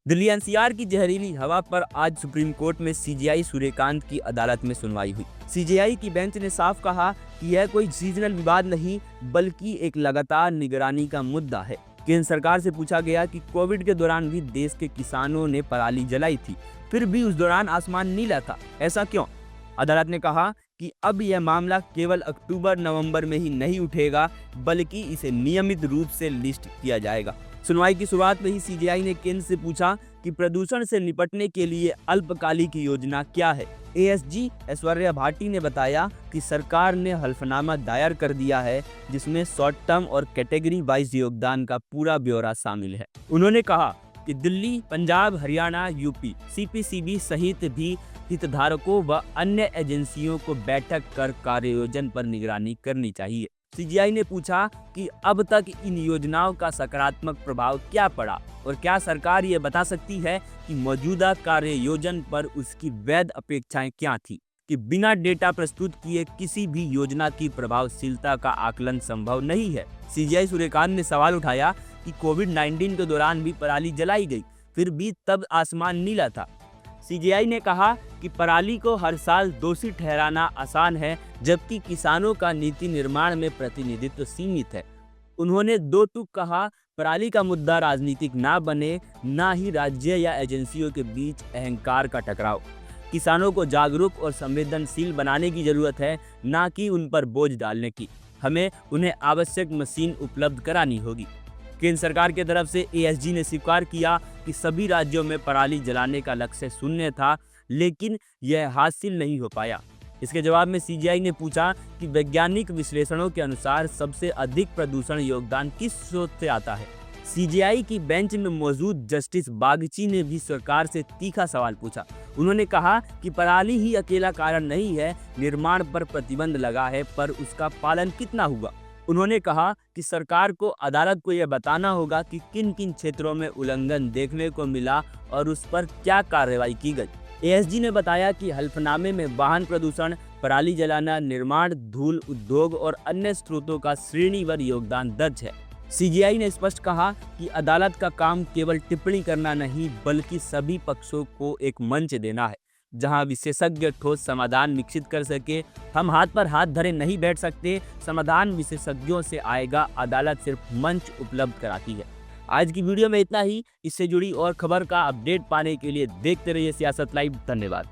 Delhi NCR की जहरीली हवा पर आज सुप्रीम कोर्ट में सीजेआई सूर्यकांत की अदालत में सुनवाई हुई। सीजेआई की बेंच ने साफ कहा कि यह कोई सीजनल विवाद नहीं बल्कि एक लगातार निगरानी का मुद्दा है। केंद्र सरकार से पूछा गया कि कोविड के दौरान भी देश के किसानों ने पराली जलाई थी, फिर भी उस दौरान आसमान नीला था, ऐसा क्यों? अदालत ने कहा कि अब यह मामला केवल अक्टूबर नवंबर में ही नहीं उठेगा बल्कि इसे नियमित रूप से लिस्ट किया जाएगा। सुनवाई की शुरुआत में ही सीजेआई ने केंद्र से पूछा कि प्रदूषण से निपटने के लिए अल्पकालिक योजना क्या है। एएसजी ऐश्वर्या भाटी ने बताया कि सरकार ने हल्फनामा दायर कर दिया है जिसमें शॉर्ट टर्म और कैटेगरी वाइज योगदान का पूरा ब्यौरा शामिल है। उन्होंने कहा कि दिल्ली, पंजाब, हरियाणा, यूपी, सीपीसीबी सहित भी हितधारकों व अन्य एजेंसियों को बैठक कर कार्ययोजन पर निगरानी करनी चाहिए। सीजेआई ने पूछा कि अब तक इन योजनाओं का सकारात्मक प्रभाव क्या पड़ा और क्या सरकार ये बता सकती है कि मौजूदा कार्ययोजन पर उसकी वैध अपेक्षाएं क्या थी। कि बिना डेटा प्रस्तुत किए किसी भी योजना की प्रभावशीलता का आकलन संभव नहीं है। सीजेआई सूर्यकांत ने सवाल उठाया कि कोविड-19 के दौरान भी पराली जलाई गई, फिर भी तब आसमान नीला था। सीजेआई ने कहा कि पराली को हर साल दोषी ठहराना आसान है, जबकि किसानों का नीति निर्माण में प्रतिनिधित्व सीमित है। उन्होंने दो टूक कहा, पराली का मुद्दा राजनीतिक ना बने, ना ही राज्य या एजेंसियों के बीच अहंकार का टकराव। किसानों को जागरूक और संवेदनशील बनाने की जरूरत है, ना कि उन पर बोझ डालने की। हमें उन्हें आवश्यक मशीन उपलब्ध करानी होगी। केंद्र सरकार की तरफ से एएसजी ने स्वीकार किया कि सभी राज्यों में पराली जलाने का लक्ष्य शून्य था, लेकिन यह हासिल नहीं हो पाया। इसके जवाब में सीजेआई ने पूछा कि वैज्ञानिक विश्लेषणों के अनुसार सबसे अधिक प्रदूषण योगदान किस स्रोत से आता है। सीजेआई की बेंच में मौजूद जस्टिस बागची ने भी सरकार से तीखा सवाल पूछा। उन्होंने कहा कि पराली ही अकेला कारण नहीं है, निर्माण पर प्रतिबंध लगा है, पर उसका पालन कितना हुआ। उन्होंने कहा कि सरकार को अदालत को यह बताना होगा कि किन किन क्षेत्रों में उल्लंघन देखने को मिला और उस पर क्या कार्रवाई की गई। एएसजी ने बताया कि हल्फनामे में वाहन प्रदूषण, पराली जलाना, निर्माण, धूल, उद्योग और अन्य स्रोतों का श्रेणीवार योगदान दर्ज है। सीजेआई ने स्पष्ट कहा कि अदालत का काम केवल टिप्पणी करना नहीं बल्कि सभी पक्षों को एक मंच देना है जहां विशेषज्ञ ठोस समाधान विकसित कर सके। हम हाथ पर हाथ धरे नहीं बैठ सकते, समाधान विशेषज्ञों से आएगा, अदालत सिर्फ मंच उपलब्ध कराती है। आज की वीडियो में इतना ही। इससे जुड़ी और खबर का अपडेट पाने के लिए देखते रहिए सियासत लाइव। धन्यवाद।